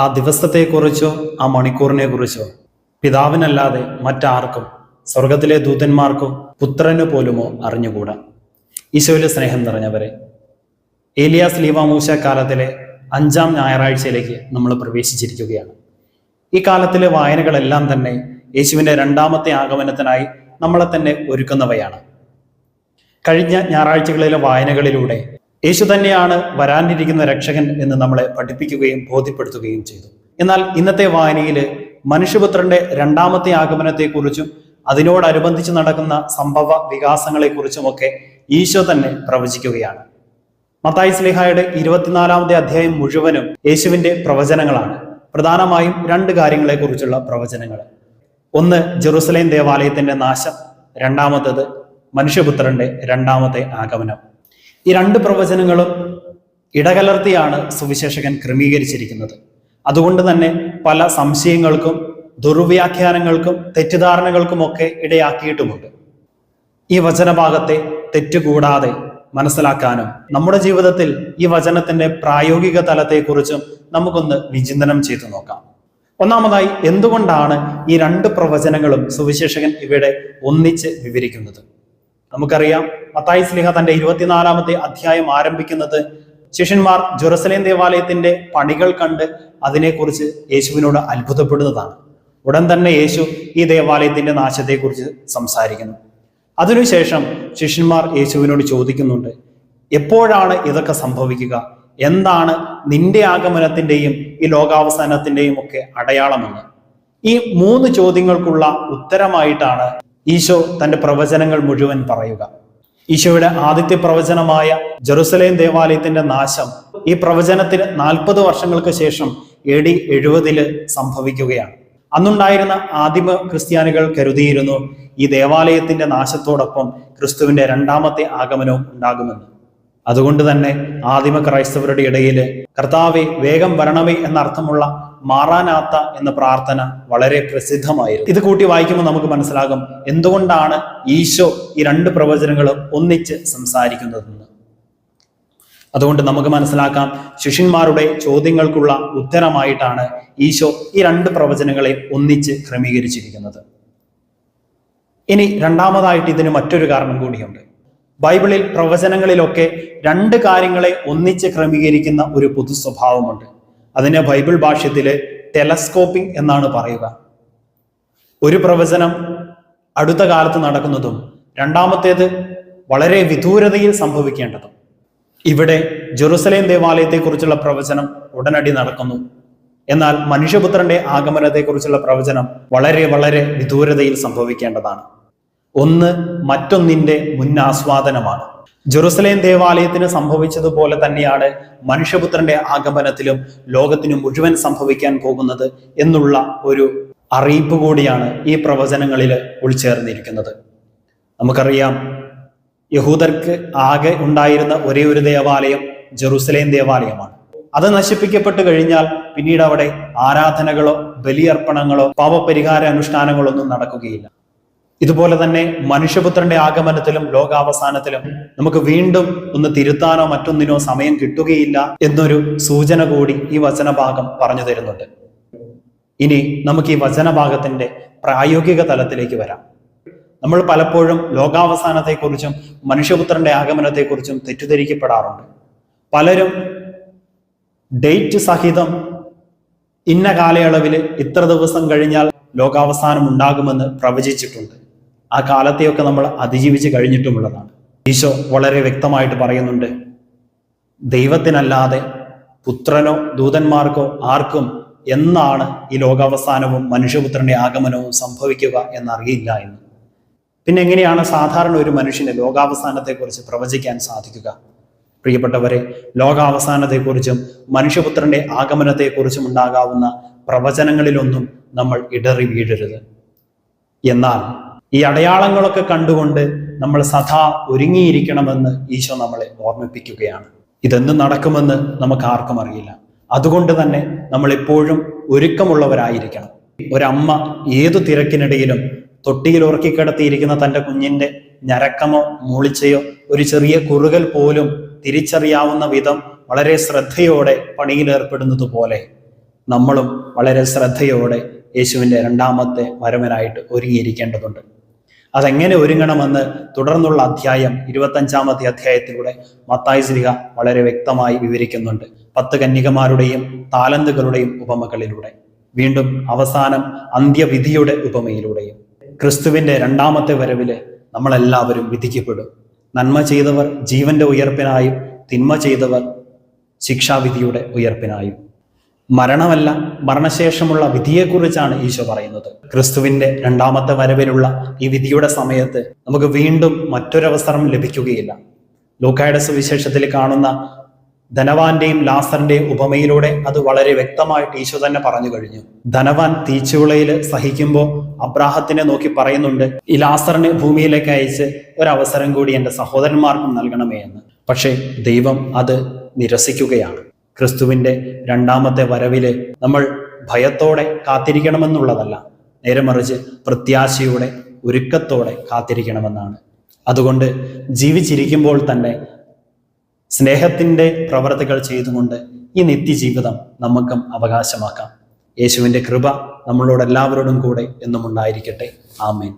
ആ ദിവസത്തെക്കുറിച്ചോ ആ മണിക്കൂറിനെ കുറിച്ചോ പിതാവിനല്ലാതെ മറ്റാർക്കും, സ്വർഗത്തിലെ ദൂതന്മാർക്കോ പുത്രന് പോലുമോ അറിഞ്ഞുകൂടാ. ഈശോയിലെ സ്നേഹം നിറഞ്ഞവരെ, ഏലിയാസ് ലീവ മൂശ കാലത്തിലെ 5-ാം ഞായറാഴ്ചയിലേക്ക് നമ്മൾ പ്രവേശിച്ചിരിക്കുകയാണ്. ഈ കാലത്തിലെ വായനകളെല്ലാം തന്നെ യേശുവിൻ്റെ 2ാമത്തെ ആഗമനത്തിനായി നമ്മളെ തന്നെ ഒരുക്കുന്നവയാണ്. കഴിഞ്ഞ ഞായറാഴ്ചകളിലെ വായനകളിലൂടെ യേശു തന്നെയാണ് വരാനിരിക്കുന്ന രക്ഷകൻ എന്ന് നമ്മളെ പഠിപ്പിക്കുകയും ബോധ്യപ്പെടുത്തുകയും ചെയ്തു. എന്നാൽ ഇന്നത്തെ വായനയിൽ മനുഷ്യപുത്രന്റെ 2ാമത്തെ ആഗമനത്തെക്കുറിച്ചും അതിനോടനുബന്ധിച്ച് നടക്കുന്ന സംഭവ വികാസങ്ങളെക്കുറിച്ചുമൊക്കെ ഈശോ തന്നെ പ്രവചിക്കുകയാണ്. മത്തായി ശ്ലീഹായുടെ 24-ാമത്തെ അധ്യായം മുഴുവനും യേശുവിന്റെ പ്രവചനങ്ങളാണ്. പ്രധാനമായും 2 കാര്യങ്ങളെക്കുറിച്ചുള്ള പ്രവചനങ്ങൾ. ഒന്ന്, ജെറുസലേം ദേവാലയത്തിന്റെ നാശം. രണ്ടാമത്തേത് മനുഷ്യപുത്രന്റെ 2ാമത്തെ ആഗമനം. ഈ 2 പ്രവചനങ്ങളും ഇടകലർത്തിയാണ് സുവിശേഷകൻ ക്രമീകരിച്ചിരിക്കുന്നത്. അതുകൊണ്ട് തന്നെ പല സംശയങ്ങൾക്കും ദുർവ്യാഖ്യാനങ്ങൾക്കും തെറ്റിദ്ധാരണകൾക്കുമൊക്കെ ഇടയാക്കിയിട്ടുമുണ്ട്. ഈ വചനഭാഗത്തെ തെറ്റുകൂടാതെ മനസ്സിലാക്കാനും നമ്മുടെ ജീവിതത്തിൽ ഈ വചനത്തിന്റെ പ്രായോഗിക തലത്തെക്കുറിച്ചും നമുക്കൊന്ന് വിചിന്തനം ചെയ്തു നോക്കാം. ഒന്നാമതായി, എന്തുകൊണ്ടാണ് ഈ 2 പ്രവചനങ്ങളും സുവിശേഷകൻ ഇവിടെ ഒന്നിച്ച് വിവരിക്കുന്നത്? നമുക്കറിയാം, മത്തായി ശ്ലീഹ തന്റെ 24-ാമത്തെ അധ്യായം ആരംഭിക്കുന്നത് ശിഷ്യന്മാർ ജെറുസലേം ദേവാലയത്തിന്റെ പണികൾ കണ്ട് അതിനെക്കുറിച്ച് യേശുവിനോട് അത്ഭുതപ്പെടുന്നതാണ്. ഉടൻ തന്നെ യേശു ഈ ദേവാലയത്തിന്റെ നാശത്തെക്കുറിച്ച് സംസാരിക്കുന്നു. അതിനുശേഷം ശിഷ്യന്മാർ യേശുവിനോട് ചോദിക്കുന്നുണ്ട്, എപ്പോഴാണ് ഇതൊക്കെ സംഭവിക്കുക? എന്താണ് നിന്റെ ആഗമനത്തിന്റെയും ഈ ലോകാവസാനത്തിന്റെയും ഒക്കെ അടയാളമെന്ന്? ഈ 3 ചോദ്യങ്ങൾക്കുള്ള ഉത്തരമായിട്ടാണ് ഈശോ തന്റെ പ്രവചനങ്ങൾ മുഴുവൻ പറയുക. ഈശോയുടെ ആദ്യത്തെ പ്രവചനമായ ജെറുസലേം ദേവാലയത്തിന്റെ നാശം ഈ പ്രവചനത്തിന് 40 വർഷങ്ങൾക്ക് ശേഷം AD 70 സംഭവിക്കുകയാണ്. അന്നുണ്ടായിരുന്ന ആദിമ ക്രിസ്ത്യാനികൾ കരുതിയിരുന്നു ഈ ദേവാലയത്തിന്റെ നാശത്തോടൊപ്പം ക്രിസ്തുവിന്റെ 2ാമത്തെ ആഗമനവും ഉണ്ടാകുമെന്ന്. അതുകൊണ്ട് തന്നെ ആദിമ ക്രൈസ്തവരുടെ ഇടയിൽ കർത്താവെ വേഗം വരണമേ എന്നർത്ഥമുള്ള മാറാനാത്ത എന്ന പ്രാർത്ഥന വളരെ പ്രസിദ്ധമായിരുന്നു. ഇത് കൂട്ടി വായിക്കുമ്പോൾ നമുക്ക് മനസ്സിലാകും എന്തുകൊണ്ടാണ് ഈശോ ഈ 2 പ്രവചനങ്ങളും ഒന്നിച്ച് സംസാരിക്കുന്നതെന്ന്. അതുകൊണ്ട് നമുക്ക് മനസ്സിലാക്കാം, ശിഷ്യന്മാരുടെ ചോദ്യങ്ങൾക്കുള്ള ഉത്തരമായിട്ടാണ് ഈശോ ഈ 2 പ്രവചനങ്ങളെ ഒന്നിച്ച് ക്രമീകരിച്ചിരിക്കുന്നത്. ഇനി രണ്ടാമതായിട്ട് ഇതിന് മറ്റൊരു കാരണം കൂടിയുണ്ട്. ബൈബിളിൽ പ്രവചനങ്ങളിലൊക്കെ 2 കാര്യങ്ങളെ ഒന്നിച്ച് ക്രമീകരിക്കുന്ന ഒരു പൊതു സ്വഭാവമുണ്ട്. അതിനെ ബൈബിൾ ഭാഷ്യത്തില് ടെലസ്കോപ്പിംഗ് എന്നാണ് പറയുക. ഒരു പ്രവചനം അടുത്ത കാലത്ത് നടക്കുന്നതും രണ്ടാമത്തേത് വളരെ വിദൂരതയിൽ സംഭവിക്കേണ്ടതും. ഇവിടെ ജെറുസലേം ദേവാലയത്തെക്കുറിച്ചുള്ള പ്രവചനം ഉടനടി നടക്കുന്നു. എന്നാൽ മനുഷ്യപുത്രന്റെ ആഗമനത്തെക്കുറിച്ചുള്ള പ്രവചനം വളരെ വളരെ വിദൂരതയിൽ സംഭവിക്കേണ്ടതാണ്. ഒന്ന് മറ്റൊന്നിന്റെ മുന്നാസ്വാദനമാണ്. ജെറുസലേം ദേവാലയത്തിന് സംഭവിച്ചതുപോലെ തന്നെയാണ് മനുഷ്യപുത്രന്റെ ആഗമനത്തിലും ലോകത്തിന് മുഴുവൻ സംഭവിക്കാൻ പോകുന്നത് എന്നുള്ള ഒരു അറിയിപ്പ് കൂടിയാണ് ഈ പ്രവചനങ്ങളിൽ ഉൾച്ചേർന്നിരിക്കുന്നത്. നമുക്കറിയാം, യഹൂദർക്ക് ആകെ ഉണ്ടായിരുന്ന ഒരേ ഒരു ദേവാലയം ജെറുസലേം ദേവാലയമാണ്. അത് നശിപ്പിക്കപ്പെട്ട് കഴിഞ്ഞാൽ പിന്നീട് അവിടെ ആരാധനകളോ ബലിയർപ്പണങ്ങളോ പാപപരിഹാര അനുഷ്ഠാനങ്ങളോ ഒന്നും നടക്കുകയില്ല. ഇതുപോലെ തന്നെ മനുഷ്യപുത്രന്റെ ആഗമനത്തിലും ലോകാവസാനത്തിലും നമുക്ക് വീണ്ടും ഒന്ന് തിരുത്താനോ മറ്റൊന്നിനോ സമയം കിട്ടുകയില്ല എന്നൊരു സൂചന കൂടി ഈ വചനഭാഗം പറഞ്ഞു തരുന്നുണ്ട്. ഇനി നമുക്ക് ഈ വചനഭാഗത്തിന്റെ പ്രായോഗിക തലത്തിലേക്ക് വരാം. നമ്മൾ പലപ്പോഴും ലോകാവസാനത്തെക്കുറിച്ചും മനുഷ്യപുത്രന്റെ ആഗമനത്തെക്കുറിച്ചും തെറ്റിദ്ധരിക്കപ്പെടാറുണ്ട്. പലരും ഡേറ്റ് സഹിതം ഇന്ന കാലയളവിൽ ഇത്ര ദിവസം കഴിഞ്ഞാൽ ലോകാവസാനം ഉണ്ടാകുമെന്ന് പ്രവചിച്ചിട്ടുണ്ട്. ആ കാലത്തെയൊക്കെ നമ്മൾ അതിജീവിച്ച് കഴിഞ്ഞിട്ടുമുള്ളതാണ്. ഈശോ വളരെ വ്യക്തമായിട്ട് പറയുന്നുണ്ട്, ദൈവത്തിനല്ലാതെ പുത്രനോ ദൂതന്മാർക്കോ ആർക്കും എന്നാണ് ഈ ലോകാവസാനവും മനുഷ്യപുത്രന്റെ ആഗമനവും സംഭവിക്കുക എന്നറിയില്ല എന്ന്. പിന്നെ എങ്ങനെയാണ് സാധാരണ ഒരു മനുഷ്യന് ലോകാവസാനത്തെക്കുറിച്ച് പ്രവചിക്കാൻ സാധിക്കുക? പ്രിയപ്പെട്ടവരെ, ലോകാവസാനത്തെക്കുറിച്ചും മനുഷ്യപുത്രന്റെ ആഗമനത്തെക്കുറിച്ചും ഉണ്ടാകാവുന്ന പ്രവചനങ്ങളിലൊന്നും നമ്മൾ ഇടറി വീഴരുത്. എന്നാൽ ഈ അടയാളങ്ങളൊക്കെ കണ്ടുകൊണ്ട് നമ്മൾ സദാ ഒരുങ്ങിയിരിക്കണമെന്ന് ഈശോ നമ്മളെ ഓർമ്മിപ്പിക്കുകയാണ്. ഇതെന്ന് നടക്കുമെന്ന് നമുക്ക് ആർക്കും അറിയില്ല. അതുകൊണ്ട് തന്നെ നമ്മൾ എപ്പോഴും ഒരുക്കമുള്ളവരായിരിക്കണം. ഒരമ്മ ഏതു തിരക്കിനിടയിലും തൊട്ടിയിൽ ഉറക്കിക്കിടത്തിയിരിക്കുന്ന തൻ്റെ കുഞ്ഞിന്റെ ഞരക്കമോ മൂളിച്ചയോ ഒരു ചെറിയ കുറുകൽ പോലും തിരിച്ചറിയാവുന്ന വിധം വളരെ ശ്രദ്ധയോടെ പണിയിലേർപ്പെടുന്നത് പോലെ നമ്മളും വളരെ ശ്രദ്ധയോടെ യേശുവിൻ്റെ രണ്ടാമത്തെ വരവനായിട്ട് ഒരുങ്ങിയിരിക്കേണ്ടതുണ്ട്. അതെങ്ങനെ ഒരുങ്ങണമെന്ന് തുടർന്നുള്ള അധ്യായം 25-ാമത്തെ അധ്യായത്തിലൂടെ മത്തായി ശ്ലീഹ വളരെ വ്യക്തമായി വിവരിക്കുന്നുണ്ട്. 10 കന്യകമാരുടെയും താലന്തുകളുടെയും ഉപമകളിലൂടെ, വീണ്ടും അവസാനം അന്ത്യവിധിയുടെ ഉപമയിലൂടെയും. ക്രിസ്തുവിൻ്റെ രണ്ടാമത്തെ വരവില് നമ്മളെല്ലാവരും വിധിക്കപ്പെടും. നന്മ ചെയ്തവർ ജീവന്റെ ഉയർപ്പിനായും തിന്മ ചെയ്തവർ ശിക്ഷാവിധിയുടെ ഉയർപ്പിനായും. മരണമല്ല, മരണശേഷമുള്ള വിധിയെക്കുറിച്ചാണ് ഈശോ പറയുന്നത്. ക്രിസ്തുവിന്റെ രണ്ടാമത്തെ വരവിലുള്ള ഈ വിധിയുടെ സമയത്ത് നമുക്ക് വീണ്ടും മറ്റൊരവസരം ലഭിക്കുകയില്ല. ലൂക്കായുടെ സുവിശേഷത്തിൽ കാണുന്ന ധനവാന്റെയും ലാസറിന്റെയും ഉപമയിലൂടെ അത് വളരെ വ്യക്തമായിട്ട് ഈശോ തന്നെ പറഞ്ഞു കഴിഞ്ഞു. ധനവാൻ തീച്ചുളയിൽ സഹിക്കുമ്പോൾ അബ്രാഹത്തിനെ നോക്കി പറയുന്നുണ്ട്, ഈ ലാസറിനെ ഭൂമിയിലേക്ക് അയച്ച് ഒരവസരം കൂടി എൻ്റെ സഹോദരന്മാർക്കും നൽകണമേ എന്ന്. പക്ഷേ ദൈവം അത് നിരസിക്കുകയാണ്. ക്രിസ്തുവിന്റെ രണ്ടാമത്തെ വരവില് നമ്മൾ ഭയത്തോടെ കാത്തിരിക്കണമെന്നുള്ളതല്ല, നേരെ മറിച്ച് പ്രത്യാശയോടെ ഒരുക്കത്തോടെ കാത്തിരിക്കണമെന്നാണ്. അതുകൊണ്ട് ജീവിച്ചിരിക്കുമ്പോൾ തന്നെ സ്നേഹത്തിൻ്റെ പ്രവർത്തികൾ ചെയ്തുകൊണ്ട് ഈ നിത്യജീവിതം നമുക്കും അവകാശമാക്കാം. യേശുവിൻ്റെ കൃപ നമ്മളോട് എല്ലാവരോടും കൂടെ എന്നും ഉണ്ടായിരിക്കട്ടെ. ആമേൻ.